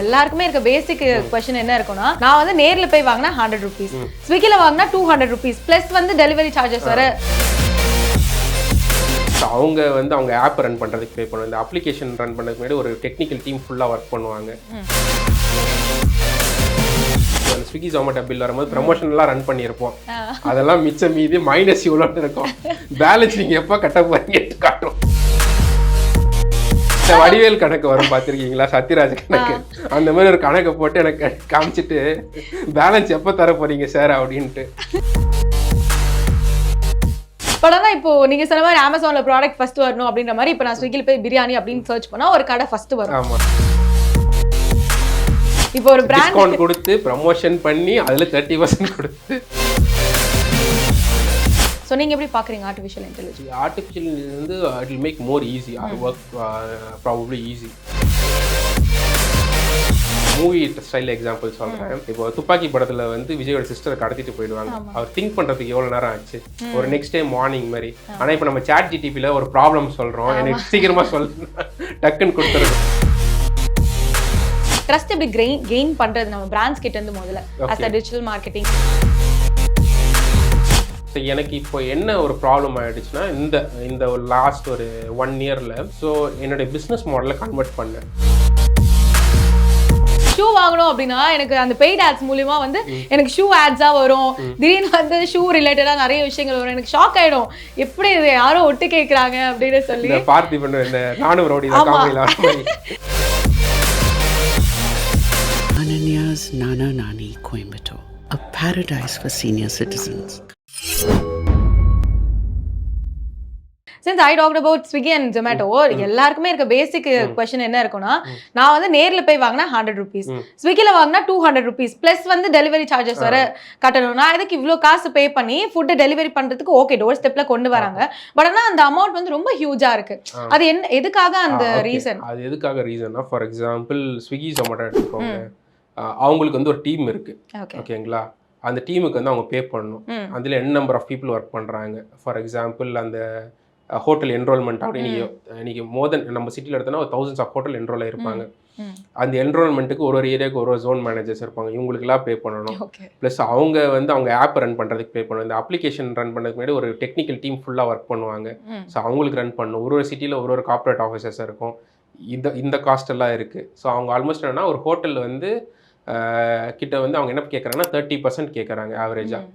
எல்லாருக்குமே இருக்க பேசிக் क्वेश्चन என்ன இருக்கும்னா நான் வந்து நேர்ல போய் வாங்கினா 100 rupees ஸ்விக்கில வாங்கினா 200 rupees பிளஸ் வந்து டெலிவரி சார்ஜஸ் வர அவங்க வந்து அவங்க ஆப் ரன் பண்ணுறதுக்கு பே பண்ணுவாங்க. இந்த அப்ளிகேஷன் ரன் பண்ணுறதுக்கு முன்னாடி ஒரு டெக்னிக்கல் டீம் ஃபுல்லாக ஒர்க் பண்ணுவாங்க. ஸ்விக்கி ஜொமேட்டோ பில் வரும்போது ப்ரமோஷன்லாம் ரன் பண்ணியிருப்போம். அதெல்லாம் மிச்சம் மீதி மைனஸ் இவ்வளோன்னு இருக்கும். பேலன்ஸ் நீங்கள் எப்போ கட்ட போறீங்கன்னு காட்டும். இந்த வடிவேல் கணக்கு வரும் பார்த்துருக்கீங்களா, சத்யராஜ் கணக்கு. அந்த மாதிரி ஒரு கணக்கை போட்டு எனக்கு காமிச்சிட்டு பேலன்ஸ் எப்போ தர போறீங்க சார் அப்படின்ட்டு. பட் ஆனால் இப்போ நீங்க சொன்ன மாதிரி அமேசான்ல ப்ராடக்ட் ஃபர்ஸ்ட் வரணும் அப்படின்ற மாதிரி இப்போ நான் ஸ்விக்கில போய் பிரியாணி அப்படின்னு சர்ச் பண்ணா ஒரு கடை ஃபர்ஸ்ட் வரும். ஆமா, இப்போ ஒரு பிராண்ட் டிஸ்கவுண்ட் கொடுத்து ப்ரமோஷன் பண்ணி அதுல 30% கொடுத்து. ஸோ நீங்க எப்படி பாக்குறீங்க ஆர்டிஃபிஷியல் இன்டெலிஜென்ஸ்? ஆர்டிஃபிஷியல் வந்து it will make more easy R work probably easy. Movie style example சொல்கிறேன். இப்போ துப்பாக்கி படத்தில் வந்து விஜயோட சிஸ்டரை கடத்திட்டு போயிடுவாங்க. அவர் திங்க் பண்ணுறதுக்கு எவ்வளோ நேரம் ஆச்சு, ஒரு நெக்ஸ்ட் டைம் மார்னிங் மாதிரி. ஆனால் இப்போ நம்ம சாட் ஜிடிபியில் ஒரு ப்ராப்ளம் சொல்கிறோம், எனக்கு சீக்கிரமாக டக்குன்னு கொடுத்துருது. ட்ரஸ்ட் எப்படி கெயின் பண்ணுறது நம்ம பிராண்ட்ஸ் கிட்ட இருந்து முதல்ல as a digital marketing? So எனக்கு இப்போ என்ன ஒரு ப்ராப்ளம் ஆகிடுச்சுன்னா இந்த ஒரு லாஸ்ட் ஒரு 1 இயரில் ஸோ என்னுடைய பிஸ்னஸ் மாடலை கன்வெர்ட் பண்ணேன். ஷூ வாங்கணும் அப்படின்னா எனக்கு அந்த பெய்ட் ஆட்ஸ் மூலியமா வந்து எனக்கு ஷூ ஆட்ஸா வரும். திடீர்னு வந்து ஷூ ரிலேட்டடா நிறைய விஷயங்கள் வரும். எனக்கு ஷாக் ஆயிடும், எப்படி இது யாரோ ஒட்டு கேட்கறாங்க அப்படின்னு சொல்லி. பார்த்திபன் இந்த நானும் rowdy காமெடியில Ananya's Nana Nani Coimbatore, a paradise for senior citizens. Since I talked about Swiggy and Zomato, எல்லாருக்குமே இருக்க பேசிக் क्वेश्चन என்ன இருக்கும்னா நான் வந்து நேர்ல போய் வாங்கினா 100 rupees ஸ்விக்கில வாங்கினா 200 rupees பிளஸ் வந்து டெலிவரி சார்ஜஸ் வர கட்டணும். நான் இதுக்கு இவ்வளோ காசு பே பண்ணி ஃபுட் டெலிவரி பண்றதுக்கு ஓகே டோர் ஸ்டெப்ல கொண்டு வராங்க. பட் ஆனால் அந்த அமௌண்ட் வந்து ரொம்ப ஹியூஜா இருக்கு. அது என்ன எதுக்காக அந்த ரீசன்? அது எதுக்காக ரீசன்னா, ஃபார் எக்ஸாம்பிள் ஸ்விக்கி ஜொமேட்டோ எடுத்துக்கோங்க. அவங்களுக்கு வந்து ஒரு டீம் இருக்கு, ஓகேங்களா? அந்த டீமுக்கு வந்து அவங்க பே பண்ணணும். அதில் என்ன நம்பர் ஆஃப் பீப்புள் ஒர்க் பண்ணுறாங்க. ஃபார் எக்ஸாம்பிள் அந்த ஹோட்டல் என்ரோல்மெண்ட் அப்படின்னு இன்னைக்கு மோர் தென் நம்ம சிட்டியில் எடுத்தோன்னா ஒரு thousands ஆஃப் ஹோட்டல் என்ரோல் ஆகிருப்பாங்க. அந்த என்ரோல்மெண்ட்டுக்கு ஒரு ஏரியாவுக்கு ஒரு ஜோன் மேனேஜர்ஸ் இருப்பாங்க. இவங்களுக்குலாம் பே பண்ணணும். ப்ளஸ் அவங்க வந்து அவங்க ஆப் ரன் பண்ணுறதுக்கு பே பண்ணணும். இந்த அப்ளிகேஷன் ரன் பண்ணுறதுக்கு முன்னாடி ஒரு டெக்னிக்கல் டீம் ஃபுல்லாக ஒர்க் பண்ணுவாங்க. ஸோ அவங்களுக்கு ரன் பண்ணணும். ஒரு சிட்டியில் ஒரு கார்ப்பரேட் ஆஃபீஸர்ஸ் இருக்கும். இந்த காஸ்ட் எல்லாம் இருக்குது. ஸோ அவங்க ஆல்மோஸ்ட் என்னன்னா ஒரு ஹோட்டலில் வந்து கிட்ட வந்து அவங்க என்ன கேட்குறாங்கன்னா 30% கேட்குறாங்க ஆவரேஜாக.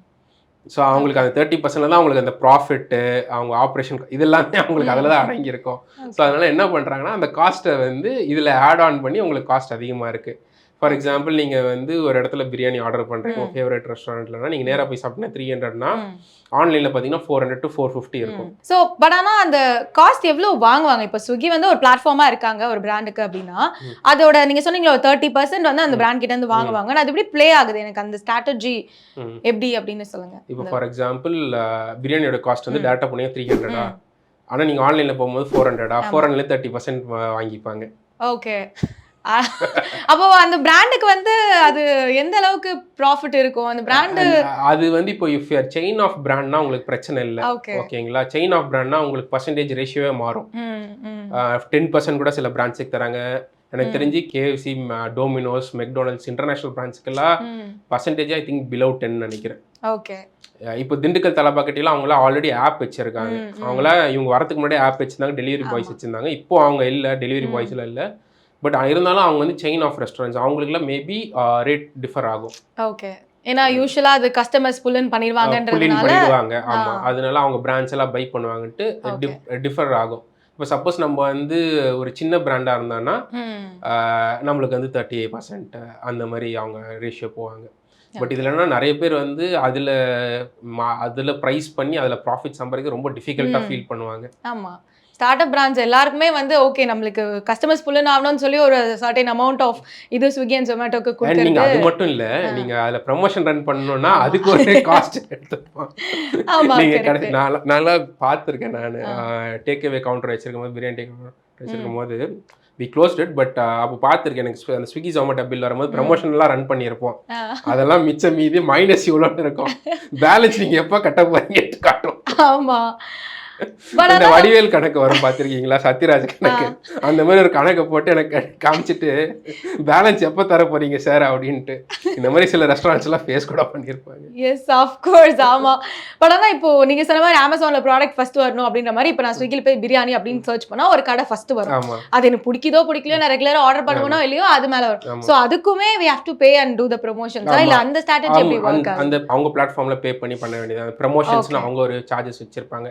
ஸோ அவங்களுக்கு அந்த 30% தான் அவங்களுக்கு அந்த ப்ராஃபிட்டு, அவங்க ஆப்ரேஷன் இதெல்லாமே அவங்களுக்கு அதில் தான் அடங்கியிருக்கும். ஸோ அதனால் என்ன பண்ணுறாங்கன்னா அந்த காஸ்ட்டை வந்து இதில் ஆட் ஆன் பண்ணி உங்களுக்கு காஸ்ட் அதிகமாக இருக்குது. ஃபார் எக்ஸாம்பிள் நீங்கள் வந்து ஒரு இடத்துல பிரியாணி ஆர்டர் பண்ணுறீங்க உங்கள் ஃபேவரட் ரெஸ்டாரண்ட்லனா, நீங்கள் நேராக போய் சாப்பிட்டீங்கன்னா 300னா ஆன்லைனில் பார்த்தீங்கன்னா 400 to 450 இருக்கும். ஸோ பட் ஆனால் அந்த காஸ்ட் எவ்வளோ வாங்குவாங்க? இப்போ ஸ்விக்கி வந்து ஒரு பிளாட்ஃபார்மாக இருக்காங்க ஒரு பிராண்டுக்கு அப்படின்னா அதோட நீங்கள் சொன்னீங்களா ஒரு 30% வந்து அந்த பிராண்ட் கிட்ட இருந்து வாங்குவாங்க. அது எப்படி ப்ளே ஆகுது? எனக்கு அந்த ஸ்ட்ராட்டஜி எப்படி அப்படின்னு சொல்லுங்க. இப்போ ஃபார் எக்ஸாம்பிள் பிரியாணியோட காஸ்ட் வந்து டேட்டா போனீங்க 300 ஆனால் நீங்கள் ஆன்லைனில் போகும்போது 400 400 30% வாங்கிப்பாங்க. ஓகே, அப்போ அந்த பிராண்டுக்கு வந்து அது எந்த அளவுக்கு ப்ராஃபிட் இருக்கும்? அந்த பிராண்டு அது வந்து இப்போ if you are chain of பிராண்ட்னா உங்களுக்கு பிரச்சனை இல்லை, ஓகேங்களா? செயின் ஆஃப் பிராண்ட்னா உங்களுக்கு பர்சன்டேஜ் ரேஷியோவே மாறும். 10% கூட சில பிராண்ட்ஸுக்கு தராங்க. எனக்கு தெரிஞ்சு கேஎஃப்சி, டோமினோஸ், மெக்டோனல்ட்ஸ் இன்டர்நேஷனல் பிராண்ட்ஸுக்கெல்லாம் பர்சன்டேஜ் ஐ திங்க் பிலோ 10 நினைக்கிறேன். ஓகே, இப்போ திண்டுக்கல் தலப்பாக்கட்டிலாம் அவங்களாம் ஆல்ரெடி ஆப் வச்சிருக்காங்க. அவங்களாம் இவங்க வரதுக்கு முன்னாடி ஆப் வச்சிருந்தாங்க, டெலிவரி பாய்ஸ் வச்சிருந்தாங்க. இப்போ அவங்க இல்லை, டெலிவரி பாய்ஸ்லாம் இல்லை. பட் இருந்தாலும் அவங்க வந்து செயின் ஆஃப் ரெஸ்டாரண்ட்ஸ், அவங்களுக்குலாம் மேபி ரேட் டிஃபர் ஆகும். ஓகே, ஏன்னா யூஷுவலா அது கஸ்டமர்ஸ் புல்லின் பண்ணிடுவாங்கன்றதுனால. ஆமா, அதனால அவங்க பிராண்ட்ஸ் எல்லாம் பை பண்ணுவாங்கன்ட்டு டிஃபர் ஆகும். இப்போ சப்போஸ் நம்ம வந்து ஒரு சின்ன பிராண்டா இருந்தான்னா நம்மளுக்கு வந்து 38% அந்த மாதிரி அவங்க ரேஷியோ போவாங்க. பட் இதில் என்ன நிறைய பேர் வந்து அதில் ப்ரைஸ் பண்ணி அதில் ப்ராஃபிட் சம்பாதிக்க ரொம்ப டிஃபிகல்ட்டாக ஃபீல் பண்ணுவாங்க. ஆமாம், ஸ்டார்ட் அப் பிரான்ச் எல்லாருக்குமே வந்து ஓகே நம்மளுக்கு கஸ்டமர்ஸ் புல் ஆகணும்னு சொல்லி ஒரு சர்டைன் அமௌண்ட் ஆஃப் இது ஸ்விக்கி அண்ட் ஜொமேட்டோக்கு கொடுத்து. நீங்கள் அது மட்டும் இல்லை, நீங்கள் அதில் ப்ரமோஷன் ரன் பண்ணணும்னா அதுக்கு ஒரு காஸ்ட் எடுத்துப்போம். நீங்கள் நல்லா பார்த்துருக்கேன். நான் டேக் அவே கவுண்டர் வச்சிருக்கும் போது, பிரியாணி டேக் அவே வச்சிருக்கும் போது we closed it, பட் அப்போ பார்த்துருக்கேன். எனக்கு அந்த ஸ்விக்கி ஜொமேட்டோ பில் வரும்போது ப்ரமோஷன்லாம் ரன் பண்ணியிருப்போம். அதெல்லாம் மிச்சம் மீதி மைனஸ் இவ்வளோன்னு இருக்கும். பேலன்ஸ் நீங்கள் எப்போ கட்ட போறீங்கன்னு காட்டும். ஆமாம், இந்த வடிவேல் கணக்கு வரும் பார்த்துருக்கீங்களா, சத்யராஜ் கணக்கு, அந்த மாதிரி ஒரு கணக்கை போட்டு எனக்கு காமிச்சிட்டு பேலன்ஸ் எப்போ தர போறீங்க சார் அப்படின்ட்டு இந்த மாதிரி சில ரெஸ்டாரண்ட்ஸ் எல்லாம் ஃபேஸ் கூட பண்ணியிருப்பாங்க. எஸ் ஆஃப்கோர்ஸ், ஆமா. பட் ஆனால் இப்போ நீங்க சொன்ன மாதிரி அமேசான்ல ப்ராடக்ட் ஃபர்ஸ்ட் வரணும் அப்படின்ற மாதிரி இப்போ நான் ஸ்விக்கில போய் பிரியாணி அப்படின்னு சர்ச் பண்ணா ஒரு கடை ஃபர்ஸ்ட் வரும். ஆமா அது எனக்கு பிடிக்குதோ பிடிக்கலையோ, நான் ரெகுலரா ஆர்டர் பண்ணுவேனோ இல்லையோ, அது மேல வரும். ஸோ அதுக்குமே we have to pay and do the promotions. இல்ல அந்த ஸ்ட்ராட்டஜி எப்படி ஒர்க் ஆகும்? அந்த அவங்க பிளாட்ஃபார்ம்ல பே பண்ணி பண்ண வேண்டியது. ப்ரமோஷன்ஸ்னா அவங்க ஒரு சார்ஜஸ் வச்சிருப்பாங்க,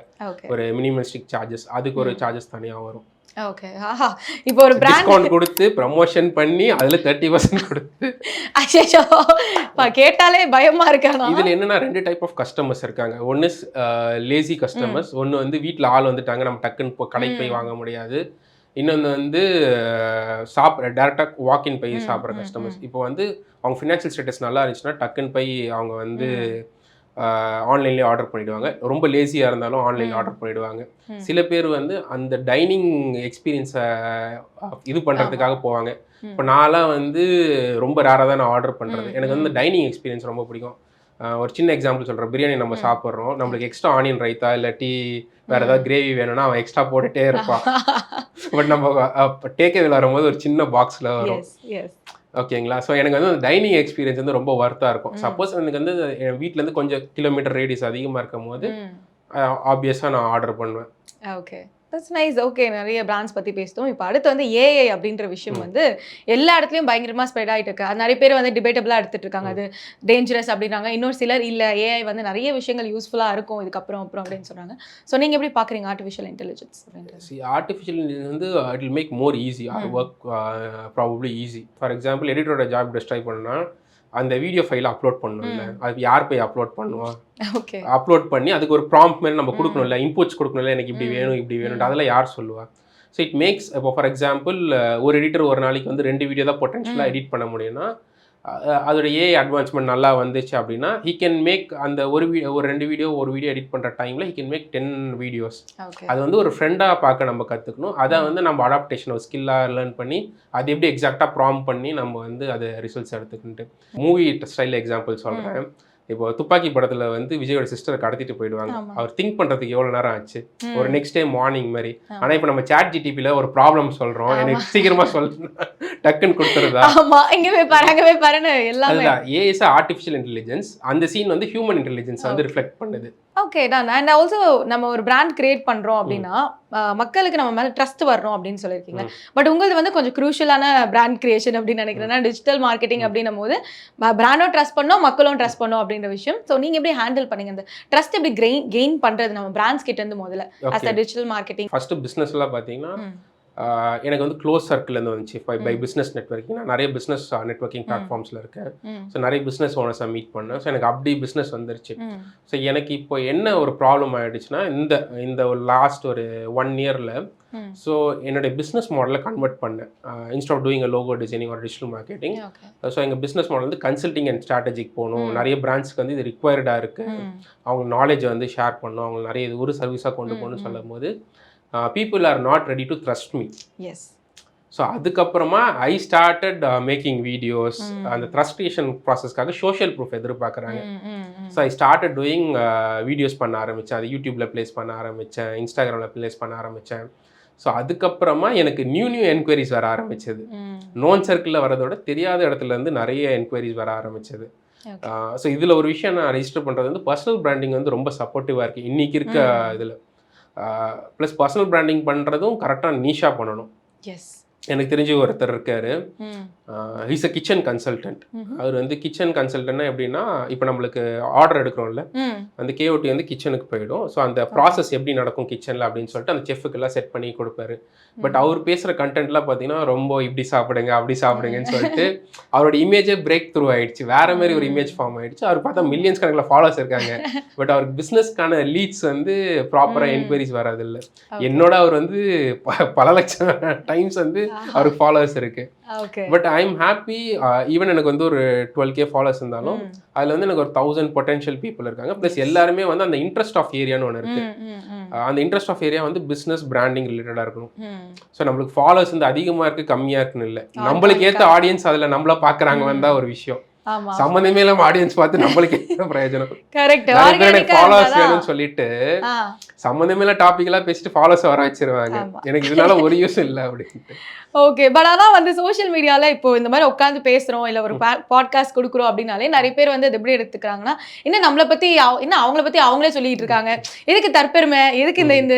ஒரு மினிமலிஸ்டிக் சார்ஜஸ், அதுக்கு ஒரு சார்ஜஸ் தனியா வரும். ஓகே. ஆஹா, இப்போ ஒரு பிராண்ட் டிஸ்கவுண்ட் கொடுத்து ப்ரமோஷன் பண்ணி அதுல 30% கொடுத்து. அச்சோ, கேட்டாலே பயமா இருக்கானா? இதுல என்னன்னா 2 டைப் ஆஃப் கஸ்டமர்ஸ் இருக்காங்க. ஒன்னு லேசி கஸ்டமர்ஸ், ஒன்னு வந்து வீட்ல ஆள் வந்துட்டாங்க, நம்ம டக்குன்னு கடைக்கு போய் வாங்க முடியாது. இன்னொன்று வந்து டேரெக்டாக வாக்கின் போய் சாப்பிட்ற கஸ்டமர்ஸ். இப்போ வந்து அவங்க ஃபினான்ஷியல் ஸ்டேட்டஸ் நல்லா இருந்துச்சுன்னா டக்குன்னு போய் அவங்க வந்து ஆன்லைன்லேயே ஆர்டர் பண்ணிவிடுவாங்க. ரொம்ப லேசியாக இருந்தாலும் ஆன்லைனில் ஆர்டர் பண்ணிவிடுவாங்க. சில பேர் வந்து அந்த டைனிங் எக்ஸ்பீரியன்ஸை இது பண்ணுறதுக்காக போவாங்க. இப்போ நான்லாம் வந்து ரொம்ப ரேராக தான் நான் ஆர்டர் பண்ணுறது. எனக்கு வந்து டைனிங் எக்ஸ்பீரியன்ஸ் ரொம்ப பிடிக்கும். ஒரு சின்ன எக்ஸாம்பிள் சொல்கிறேன். பிரியாணி நம்ம சாப்பிட்றோம், நம்மளுக்கு எக்ஸ்ட்ரா ஆனியன் ரைத்தா இல்லாட்டி வேறு ஏதாவது கிரேவி வேணும்னா அவன் எக்ஸ்ட்ரா போட்டுகிட்டே இருப்பான். பட் நம்ம டேக்அவேல வரும்போது ஒரு சின்ன பாக்ஸில் வரும். ஓகேங்களா? ஸோ எனக்கு வந்து அந்த டைனிங் எக்ஸ்பீரியன்ஸ் வந்து ரொம்ப ஒர்த்தாக இருக்கும். சப்போஸ் எனக்கு வந்து என் வீட்டிலேருந்து கொஞ்சம் கிலோமீட்டர் ரேடியஸ் அதிகமாக இருக்கும் போது ஆப்வியஸாக நான் ஆர்டர் பண்ணுவேன். Okay, that's nice. ஓகே, நிறைய பிராண்ட்ஸ் பற்றி பேசிட்டோம். இப்போ அடுத்து வந்து ஏஐ அப்படின்ற விஷயம் வந்து எல்லா இடத்துலையும் பயங்கரமாக ஸ்ப்ரெட் ஆகிட்டு இருக்கு. அது நிறைய பேர் வந்து டிபேட்டபிளாக எடுத்துகிட்டு இருக்காங்க, அது டேஞ்சரஸ் அப்படின்றாங்க. இன்னொரு சிலர் இல்லை, ஏஐ வந்து நிறைய விஷயங்கள் யூஸ்ஃபுல்லாக இருக்கும் இதுக்கப்புறம் அப்படின்னு சொல்கிறாங்க. ஸோ நீங்கள் எப்படி பார்க்குறீங்க ஆர்டிஃபிஷியல் இன்டெலிஜென்ஸ் அப்படின்றது? ஆர்டிஃபிஷியல் இன்டெலிஜென்ஸ் வந்து it will make more easy, R work probably easy. For example எடிட்டரோட ஜாப் டெஸ்ட்ராய் பண்ணா அந்த வீடியோ ஃபைலை அப்லோட் பண்ணணும்ல, அது யார் போய் அப்லோட் பண்ணுவான்? ஓகே, அப்லோட் பண்ணி அதுக்கு ஒரு ப்ராம்ப்ட் மாதிரி நம்ம கொடுக்கணும்ல, இன்புட்ஸ் கொடுக்கணும்ல, எனக்கு இப்படி வேணும் இப்படி வேணும், அதெல்லாம் யார் சொல்லுவா? ஸோ இட் மேக்ஸ், இப்போ ஃபார் எக்ஸாம்பிள் ஒரு எடிட்டர் ஒரு நாளைக்கு வந்து 2 வீடியோ தான் பொட்டன்ஷியலாக எடிட் பண்ண முடியும்னா, அதோட ஏஐ அட்வான்ஸ்மெண்ட் நல்லா வந்துச்சு அப்படின்னா ஹி கேன் மேக் அந்த ஒரு 2 வீடியோ எடிட் பண்ணுற டைமில் ஹி கேன் மேக் 10 வீடியோஸ். அது வந்து ஒரு ஃப்ரெண்டாக பார்க்க நம்ம கற்றுக்கணும். அதை வந்து நம்ம அடாப்டேஷன் ஒரு ஸ்கில்லாக லேர்ன் பண்ணி அது எப்படி எக்ஸாக்டாக ப்ராம்ப்ட் பண்ணி நம்ம வந்து அதை ரிசல்ட்ஸ் எடுத்துக்கிட்டு. மூவி ஸ்டைல் எக்ஸாம்பிள் சொல்கிறேன். இப்போ துப்பாக்கி படத்தில் வந்து விஜயோட சிஸ்டரை கடத்திட்டு போயிடுவாங்க. அவர் திங்க் பண்ணுறதுக்கு எவ்வளோ நேரம் ஆச்சு? ஒரு நெக்ஸ்ட் டே மார்னிங் மாதிரி. ஆனால் இப்போ நம்ம சாட் ஜிடிபியில் ஒரு ப்ராப்ளம் சொல்கிறோம், எனக்கு சீக்கிரமாக சொல்லணும், டக்குன்னு கொடுத்துருதா? அதுதான் ஏஐ இஸ் ஆர்டிஃபிஷியல் இன்டெலிஜென்ஸ். அந்த சீன் வந்து ஹியூமன் இன்டெலிஜென்ஸ் வந்து ரிஃப்ளெக்ட் பண்ணுது. Okay done. அண்ட் ஆல்சோ நம்ம ஒரு பிராண்ட் கிரியேட் பண்ணுறோம் அப்படின்னா மக்களுக்கு நம்ம மேலே ட்ரஸ்ட் வரணும் அப்படின்னு சொல்லியிருக்கீங்க. பட் உங்களுக்கு வந்து கொஞ்சம் க்ரூஷியலான பிராண்ட் கிரியேஷன் அப்படின்னு நினைக்கிறேன்னா டிஜிட்டல் மார்க்கெட்டிங் அப்படின்னும் போது பிராண்டும் ட்ரஸ்ட் பண்ணோம், மக்களும் ட்ரஸ்ட் பண்ணோம் அப்படின்ற விஷயம். ஸோ நீங்கள் எப்படி ஹேண்டில் பண்ணீங்க அந்த ட்ரஸ்ட் எப்படி கெயின் பண்ணுறது நம்ம பிராண்ட்ஸ் கிட்ட இருந்து முதல்ல as a digital marketing? First பிஸ்னஸ்லாம் பார்த்தீங்கன்னா எனக்கு வந்து க்ளோஸ் சர்க்கிள்லேருந்து வந்துச்சு. பை பிஸ்னஸ் நெட்வொர்க்கிங், நான் நிறைய பிஸ்னஸ் நெட்வொர்க்கிங் பிளாட்ஃபார்ம்ஸில் இருக்கேன். ஸோ நிறைய பிஸ்னஸ் ஓனர்ஸை மீட் பண்ணேன். ஸோ எனக்கு அப்படி பிஸ்னஸ் வந்துருச்சு. ஸோ எனக்கு இப்போ என்ன ஒரு ப்ராப்ளம் ஆகிடுச்சுன்னா இந்த ஒரு லாஸ்ட் ஒரு 1 இயரில் ஸோ என்னுடைய பிஸ்னஸ் மாடலை கன்வெர்ட் பண்ணேன். Instead of doing logo designing ஒரு டிஜிட்டல் மார்க்கெட்டிங். ஸோ எங்கள் பிஸ்னஸ் மாடல் வந்து கன்சல்டிங் அண்ட் ஸ்ட்ராட்டஜிக் போகணும். நிறைய பிராண்ட்ஸ்க்கு வந்து இது ரிக்வயர்டாக இருக்குது. அவங்க நாலேஜை வந்து ஷேர் பண்ணணும், அவங்க நிறைய இது ஒரு சர்வீஸாக கொண்டு போகணும்னு சொல்லும் போது people are not ready to trust me. Yes. So அதுக்கப்புறமா ஐ ஸ்டார்டட் மேக்கிங் வீடியோஸ். அந்த த்ரஸ்டேஷன் ப்ராசஸ்க்காக சோஷியல் ப்ரூஃப் எதிர்பார்க்குறாங்க. So I started doing videos பண்ண ஆரம்பித்தேன். அது யூடியூப்பில் ப்ளேஸ் பண்ண ஆரம்பித்தேன், இன்ஸ்டாகிராமில் ப்ளேஸ் பண்ண ஆரம்பித்தேன். ஸோ அதுக்கப்புறமா எனக்கு நியூ என்கொயரிஸ் வர ஆரம்பிச்சது. நோன் சர்க்கிளில் வரதோட தெரியாத இடத்துலேருந்து நிறைய என்கொயரிஸ் வர ஆரம்பிச்சது. ஸோ இதில் ஒரு விஷயம் நான் ரெஜிஸ்டர் பண்ணுறது வந்து பர்சனல் பிராண்டிங் வந்து ரொம்ப சப்போர்ட்டிவாக இருக்குது இன்றைக்கி இருக்க இதில். ப்ளஸ் பர்சனல் பிராண்டிங் பண்ணுறதும் கரெக்டாக நீஷாக பண்ணணும். எனக்கு தெரிஞ்ச ஒருத்தர் இருக்காரு, ஹீஸ் அ கிச்சன் கன்சல்டன்ட். அவர் வந்து கிச்சன் கன்சல்டன்ட்னா எப்படின்னா, இப்போ நம்மளுக்கு ஆர்டர் எடுக்கிறோம்ல, அந்த கேஓடி வந்து கிச்சனுக்கு போயிடும். ஸோ அந்த ப்ராசஸ் எப்படி நடக்கும் கிச்சனில் அப்படின்னு சொல்லிட்டு அந்த செஃப்புக்கெல்லாம் செட் பண்ணி கொடுப்பாரு. பட் அவர் பேசுகிற கண்டென்ட்லாம் பார்த்தீங்கன்னா ரொம்ப இப்படி சாப்பிடுங்க அப்படி சாப்பிடுங்கன்னு சொல்லிட்டு அவரோட இமேஜே பிரேக் த்ரூ ஆயிடுச்சு. வேற மாதிரி ஒரு இமேஜ் ஃபார்ம் ஆயிடுச்சு. அவர் பார்த்தா மில்லியன்ஸ் கணக்கில் ஃபாலோவர்ஸ் இருக்காங்க. பட் அவருக்கு பிஸ்னஸ்க்கான லீட்ஸ் வந்து ப்ராப்பராக என்கொயரிஸ் வராதில்லை. என்னோட அவர் வந்து பல லட்சம் டைம்ஸ் வந்து அவருக்கு ஃபாலோவர்ஸ் இருக்கு. But I am happy. Even எனக்கு வந்து ஒரு 12K ஃபாலோவர்ஸ் இருந்தாலும் அதில் வந்து எனக்கு ஒரு 1000 பொட்டன்ஷியல் பீப்புள் இருக்காங்க. ப்ளஸ் எல்லாருமே வந்து அந்த இன்ட்ரெஸ்ட் ஆஃப் ஏரியான்னு ஒன்று இருக்கு. அந்த இன்ட்ரெஸ்ட் ஆஃப் ஏரியா வந்து பிஸ்னஸ் பிராண்டிங் ரிலேட்டடாக இருக்கணும். ஸோ நம்மளுக்கு ஃபாலோவர்ஸ் வந்து அதிகமாக இருக்குது கம்மியாக இருக்குன்னு இல்லை, நம்மளுக்கு ஏற்ற ஆடியன்ஸ் அதில் நம்மள பார்க்குறாங்க தான் ஒரு விஷயம். ஆமா சம்மந்தமே இல்லாம ஆடியன்ஸ் பார்த்து நம்மளுக்கு என்ன பிரயோஜனம்? கரெக்ட் நிறைய பேர் எனக்கு ஃபாலோவர்ஸ் வேணும்னு சொல்லிட்டு சம்மந்தமே இல்ல டாபிக் எல்லாம் பேசிட்டு ஃபாலோவர்ஸ் வர வச்சிருவாங்க. எனக்கு இதனால ஒரு யூஸ் இல்லை அப்படின்ட்டு. ஓகே, பட் ஆனால் வந்து சோஷியல் மீடியாவில் இப்போ இந்த மாதிரி உட்காந்து பேசுகிறோம் இல்லை ஒரு பாட்காஸ்ட் கொடுக்குறோம் அப்படின்னாலே நிறைய பேர் வந்து அது எப்படி எடுத்துக்கிறாங்கன்னா, இன்னும் நம்மளை பற்றி இன்னும் அவங்கள பற்றி அவங்களே சொல்லிட்டு இருக்காங்க, எதுக்கு தற்பெருமை, எதுக்கு இந்த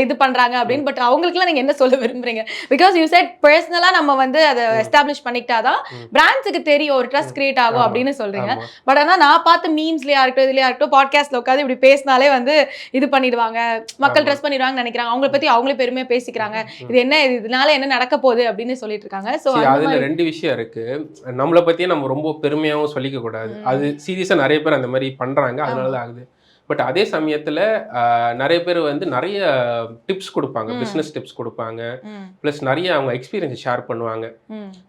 இது பண்றாங்க அப்படின்னு. பட் அவங்களுக்குலாம் நீங்க என்ன சொல்ல விரும்புறீங்க? பிகாஸ் யூ செட் பர்சனலா நம்ம வந்து அதை எஸ்டாப்ளிஷ் பண்ணிக்கிட்டாதான் பிராண்ட்ஸுக்கு தெரியும், ஒரு ட்ரஸ்ட் கிரியேட் ஆகும் அப்படின்னு சொல்றீங்க. பட் ஆனால் நான் பார்த்த மீம்ஸ்லயா இருக்கட்டும், இதுலயா இருக்கட்டும், பாட்காஸ்ட்ல உட்காந்து இப்படி பேசினாலே வந்து இது பண்ணிடுவாங்க, மக்கள் ட்ரஸ்ட் பண்ணிடுவாங்கன்னு நினைக்கிறாங்க, அவங்கள பத்தி அவங்களே பெருமையா பேசிக்கிறாங்க, இது என்ன இதனால என்ன நடக்க போகுது அப்படின்னு சொல்லிட்டு இருக்காங்க. ஸோ அதுல ரெண்டு விஷயம் இருக்கு. நம்மளை பத்தியே நம்ம ரொம்ப பெருமையாகவும் சொல்லிக்க கூடாது. அது சீரியஸா நிறைய பேர் அந்த மாதிரி பண்றாங்க, அதனாலதான் ஆகுது. பட் அதே சமயத்தில் நிறைய பேர் வந்து நிறைய டிப்ஸ் கொடுப்பாங்க, பிஸ்னஸ் டிப்ஸ் கொடுப்பாங்க, ப்ளஸ் நிறைய அவங்க எக்ஸ்பீரியன்ஸ் ஷேர் பண்ணுவாங்க.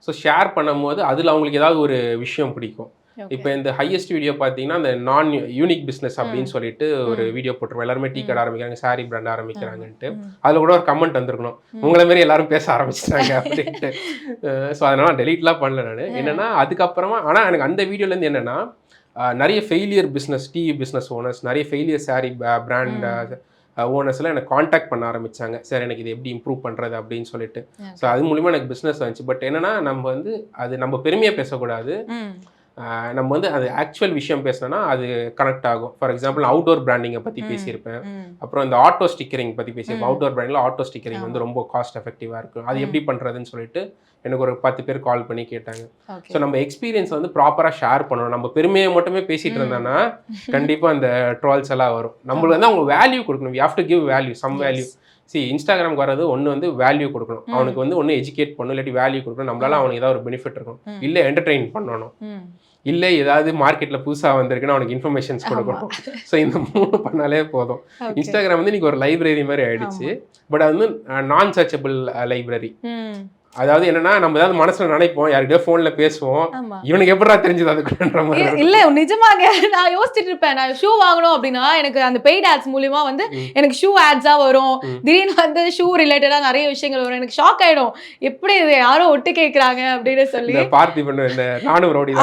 ஸோ ஷேர் பண்ணும்போது அதில் அவங்களுக்கு ஏதாவது ஒரு விஷயம் பிடிக்கும். இப்போ இந்த ஹையஸ்ட் வீடியோ பார்த்தீங்கன்னா அந்த நான் யூனிக் பிஸ்னஸ் அப்படின்னு சொல்லிட்டு ஒரு வீடியோ போட்டுருவோம். எல்லாருமே டீ கடை ஆரம்பிக்கிறாங்க, சாரி பிராண்ட் ஆரம்பிக்கிறாங்கன்ட்டு. அதில் கூட ஒரு கமெண்ட் வந்திருக்கணும், உங்களை மாரி எல்லாரும் பேச ஆரம்பிச்சிட்டாங்க அப்படின்ட்டு. ஸோ அதனால டெலீட்லாம் பண்ணல நான். என்னன்னா அதுக்கப்புறமா ஆனால் எனக்கு அந்த வீடியோலேருந்து என்னென்னா, நிறைய failure business, TV business owners, நிறைய ஃபெயிலியர் சாரி பிராண்ட் ஓனர்ஸ்லாம் எனக்கு காண்டாக்ட் பண்ண ஆரம்பித்தாங்க. சார் எனக்கு இது எப்படி இம்ப்ரூவ் பண்ணுறது அப்படின்னு சொல்லிட்டு. ஸோ அது மூலிமா எனக்கு பிஸ்னஸ் வந்துச்சு. பட் என்னென்னா நம்ம வந்து அது நம்ம பெருமையாக பேசக்கூடாது. நம்ம வந்து அது ஆக்சுவல் விஷயம் பேசினோன்னா அது கனெக்ட் ஆகும். ஃபார் எக்ஸாம்பிள் அவுட்டோர் பிராண்டிங்கை பற்றி பேசியிருப்பேன். அப்புறம் இந்த ஆட்டோ ஸ்டிக்கரிங் பற்றி பேசியிருப்பேன். அவுட்டோர் பிராண்டில் ஆட்டோ ஸ்டிக்கரிங் வந்து ரொம்ப காஸ்ட் எஃபெக்டிவாக இருக்கும், அது எப்படி பண்ணுறதுன்னு சொல்லிட்டு எனக்கு ஒரு 10 பேர் கால் பண்ணி கேட்டாங்க. ஸோ நம்ம எக்ஸ்பீரியன்ஸ் வந்து ப்ராப்பராக ஷேர் பண்ணணும். நம்ம பெருமையை மட்டுமே பேசிகிட்டு இருந்தோன்னா கண்டிப்பாக அந்த ட்ரால்ஸ் எல்லாம் வரும். நம்மளுக்கு வந்து அவங்க வேல்யூ கொடுக்கணும். We have to give value, some value. இன்ஸ்டாகிராமுக்கு வர்றது ஒன்று வந்து வேல்யூ கொடுக்கணும், அவனுக்கு வந்து ஒன்று எஜுகேட் பண்ணணும், இல்லாட்டி வேல்யூ கொடுக்கணும், நம்மளால அவனுக்கு ஏதாவது ஒரு பெனிஃபிட் இருக்கணும், இல்லை என்டர்டெயின் பண்ணணும், இல்லை ஏதாவது மார்க்கெட்டில் புதுசாக வந்திருக்குன்னு அவனுக்கு இன்ஃபர்மேஷன்ஸ் கொடுக்கணும். ஸோ இந்த 3 பண்ணாலே போதும். இன்ஸ்டாகிராம் வந்து இன்னைக்கு ஒரு லைப்ரரி மாதிரி ஆயிடுச்சு. பட் அது வந்து நான் சர்ச்சபிள் லைப்ரரி. அதாவது என்னன்னா, நம்ம ஏதாவது மனசுல நினைப்போம், யாருக்கிட்ட போன்ல பேசுவோம், இவனுக்கு எப்படா தெரிஞ்சது அதுக்குன்ற மாதிரி. இல்ல நிஜமாக நான் யோசிச்சுட்டு இருப்பேன், நான் ஷூ வாங்கணும் அப்படின்னா எனக்கு அந்த பெய்ட் ஆட்ஸ் மூலியமா வந்து எனக்கு ஷூ ஆட்ஸா வரும், திடீர்னு வந்து ஷூ ரிலேட்டடா நிறைய விஷயங்கள் வரும். எனக்கு ஷாக் ஆயிடும், எப்படி இது யாரோ ஒட்டு கேட்கறாங்க அப்படின்னு சொல்லி. பார்த்திபன் இந்த நானும் ரோடி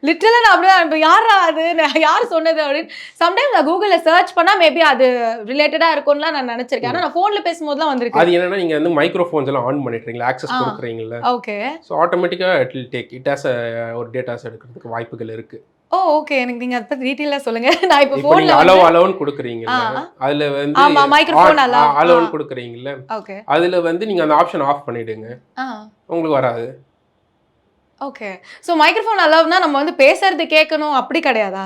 லிட்டரலா நான் அப்படியே யாரா அது, யார் சொன்னது அப்படின்னு சம்டைம்ஸ் நான் கூகுள்ல சர்ச் பண்ணா மேபி அது ரிலேட்டடா இருக்கும்லாம் நான் நினைச்சிருக்கேன். ஆனா நான் போன்ல பேசும்போது வந்திருக்கு. அது என்னன்னா, நீங்க வந்து மைக்ரோஃபோன்ஸ் எல்லாம் ஆன் பண்ணிட்டீங்களா, ஆக்சஸ் கொடுக்குறீங்களா, ஓகே, சோ ஆட்டோமேட்டிக்கா it will take it as ஒரு டேட்டாஸ் எடுக்கிறதுக்கு வாய்ப்புகள் இருக்கு. ஓகே, எனக்கு நீங்க அத பத்தி டீடைலா சொல்லுங்க. நான் இப்ப போன்ல அலோன் கொடுக்குறீங்கல, அதுல வந்து ஆமா மைக்ரோஃபோன் அலோன் கொடுக்குறீங்கல, ஓகே, அதுல வந்து நீங்க அந்த ஆப்ஷன் ஆஃப் பண்ணிடுங்க, உங்களுக்கு வராது. ஓகே, சோ மைக்ரோஃபோன் அலோவ்னா நம்ம வந்து பேசுறது கேட்கணும் அப்படி கிடையாதா?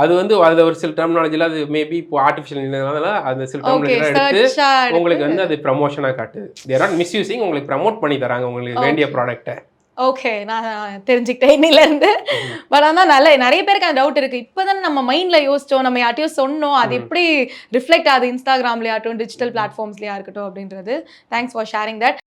அது வந்து அது ஒரு சில டெர்மினாலஜில அது மேபி இப்போ ஆர்டிஃபிஷியல் இன்டெலிஜென்ஸ்னால அந்த சில டெர்மினாலஜில எடுத்து உங்களுக்கு வந்து அது ப்ரமோஷனா காட்டுது. தே ஆர் நாட் மிஸ்யூசிங், உங்களுக்கு ப்ரமோட் பண்ணி தராங்க உங்களுக்கு வேண்டிய ப்ராடக்ட்டை. ஓகே, நான் தெரிஞ்சுக்கிட்டேன் இன்னில இருந்து. பட் ஆனால் நிறைய பேருக்கு அந்த டவுட் இருக்கு. இப்போதானே நம்ம மைண்ட்ல யோசிச்சோம், நம்ம யார்ட்டையும் சொன்னோம், அது எப்படி ரிஃப்ளெக்ட் ஆகுது இன்ஸ்டாகிராம்லயாகட்டும், டிஜிட்டல் பிளாட்ஃபார்ம்ஸ்லயா இருக்கட்டும் அப்படின்றது. Thanks for sharing that.